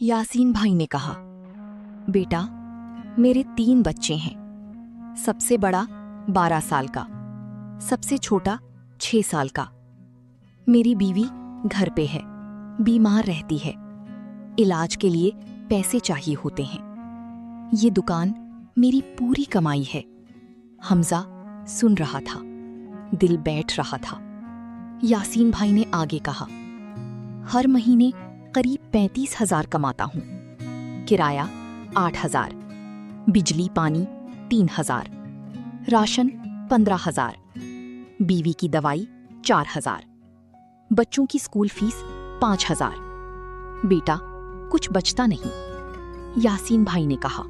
यासीन भाई ने कहा, बेटा मेरे 3 बच्चे हैं। सबसे बड़ा 12 साल का, सबसे छोटा 6 साल का। मेरी बीवी घर पे है, बीमार रहती है, इलाज के लिए पैसे चाहिए होते हैं। ये दुकान मेरी पूरी कमाई है। हमजा सुन रहा था, दिल बैठ रहा था। यासीन भाई ने आगे कहा, हर महीने करीब 35,000 कमाता हूँ। किराया 8,000, बिजली पानी 3,000, राशन 15,000, बीवी की दवाई 4,000, बच्चों की स्कूल फीस 5,000। बेटा कुछ बचता नहीं। यासीन भाई ने कहा,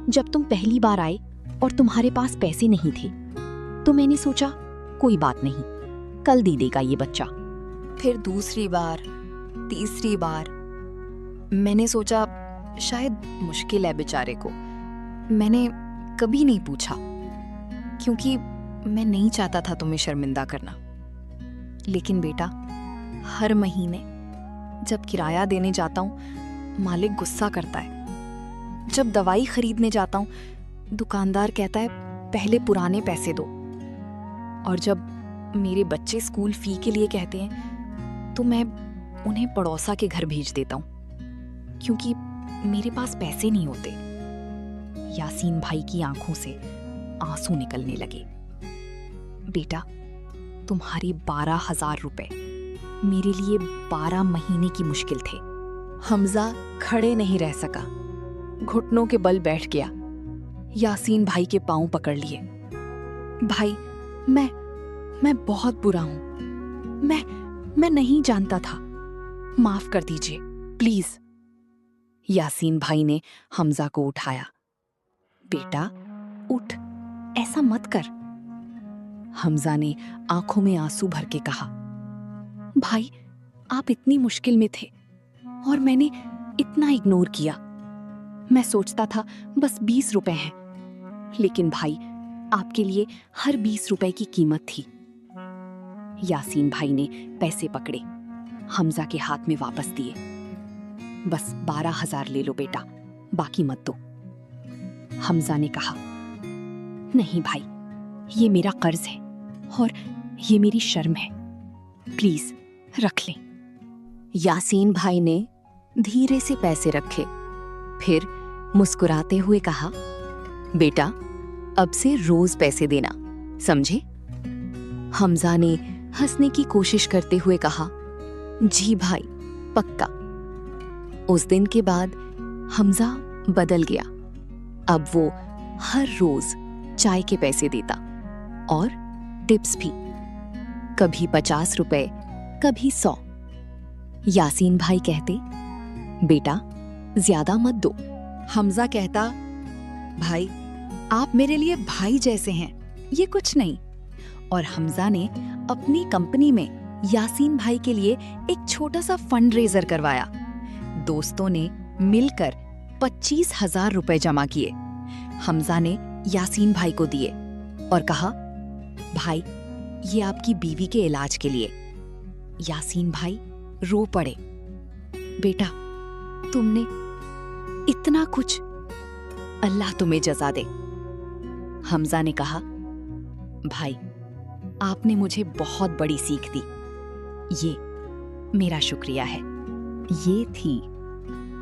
जब तुम पहली बार आए और तुम्हारे पास पैसे नहीं थे तो मैंने सोचा कोई बात नहीं, कल दे देगा ये बच्चा। फिर दूसरी बार, तीसरी बार मैंने सोचा शायद मुश्किल है बेचारे को। मैंने कभी नहीं पूछा क्योंकि मैं नहीं चाहता था तुम्हें शर्मिंदा करना। लेकिन बेटा हर महीने जब किराया देने जाता हूँ मालिक गुस्सा करता है। जब दवाई खरीदने जाता हूँ दुकानदार कहता है पहले पुराने पैसे दो। और जब मेरे बच्चे स्कूल फी के लिए कहते हैं तो मैं उन्हें पड़ोसा के घर भेज देता हूँ क्योंकि मेरे पास पैसे नहीं होते। यासीन भाई की आंखों से आंसू निकलने लगे। बेटा तुम्हारे 12,000 रुपए मेरे लिए 12 महीने की मुश्किल थे। हमजा खड़े नहीं रह सका, घुटनों के बल बैठ गया। यासीन भाई के पांव पकड़ लिए। भाई मैं बहुत बुरा हूं। मैं नहीं जानता था, माफ कर दीजिए प्लीज। यासीन भाई ने हमजा को उठाया। बेटा उठ, ऐसा मत कर। हमजा ने आंखों में आंसू भर के कहा, भाई आप इतनी मुश्किल में थे और मैंने इतना इग्नोर किया। मैं सोचता था बस 20 रुपए हैं, लेकिन भाई आपके लिए हर 20 रुपए की कीमत थी। यासीन भाई ने पैसे पकड़े, हमजा के हाथ में वापस दिए। बस 12,000 ले लो बेटा, बाकी मत दो। हमजा ने कहा, नहीं भाई ये मेरा कर्ज है और ये मेरी शर्म है, प्लीज रख लें। यासीन भाई ने धीरे से पैसे रखे, फिर मुस्कुराते हुए कहा, बेटा अब से रोज पैसे देना, समझे? हमजा ने हंसने की कोशिश करते हुए कहा, जी भाई पक्का। उस दिन के बाद हमजा बदल गया। अब वो हर रोज चाय के पैसे देता और टिप्स भी, कभी 50 रुपए, कभी 100। यासीन भाई कहते, बेटा ज्यादा मत दो। हमजा कहता, भाई आप मेरे लिए भाई जैसे हैं, ये कुछ नहीं। और हमजा ने अपनी कंपनी में यासीन भाई के लिए एक छोटा सा फंड रेजर करवाया। दोस्तों ने मिलकर 25,000 रुपए जमा किए। हमजा ने यासीन भाई को दिए और कहा, भाई ये आपकी बीवी के इलाज के लिए। यासीन भाई रो पड़े। बेटा तुमने इतना कुछ, अल्लाह तुम्हें जज़ा दे। हमजा ने कहा, भाई आपने मुझे बहुत बड़ी सीख दी, ये मेरा शुक्रिया है। ये थी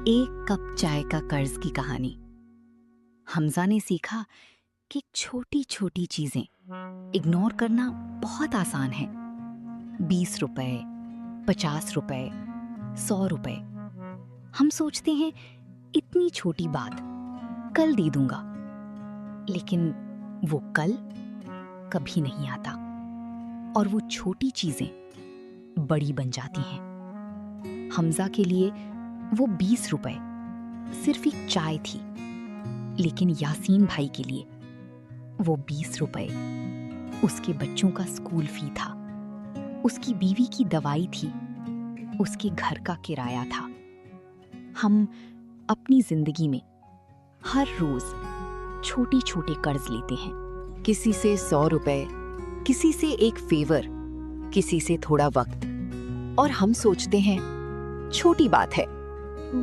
एक कप चाय का कर्ज की कहानी। हमजा ने सीखा कि छोटी छोटी चीजें इग्नोर करना बहुत आसान है। 20 रुपए, 50 रुपए, 100 रुपए, हम सोचते हैं इतनी छोटी बात, कल दे दूंगा, लेकिन वो कल कभी नहीं आता और वो छोटी चीजें बड़ी बन जाती हैं। हमजा के लिए वो 20 रुपए सिर्फ एक चाय थी, लेकिन यासीन भाई के लिए वो 20 रुपए उसके बच्चों का स्कूल फी था, उसकी बीवी की दवाई थी, उसके घर का किराया था। हम अपनी जिंदगी में हर रोज छोटे छोटे कर्ज लेते हैं, किसी से 100 रुपए, किसी से एक फेवर, किसी से थोड़ा वक्त, और हम सोचते हैं छोटी बात है,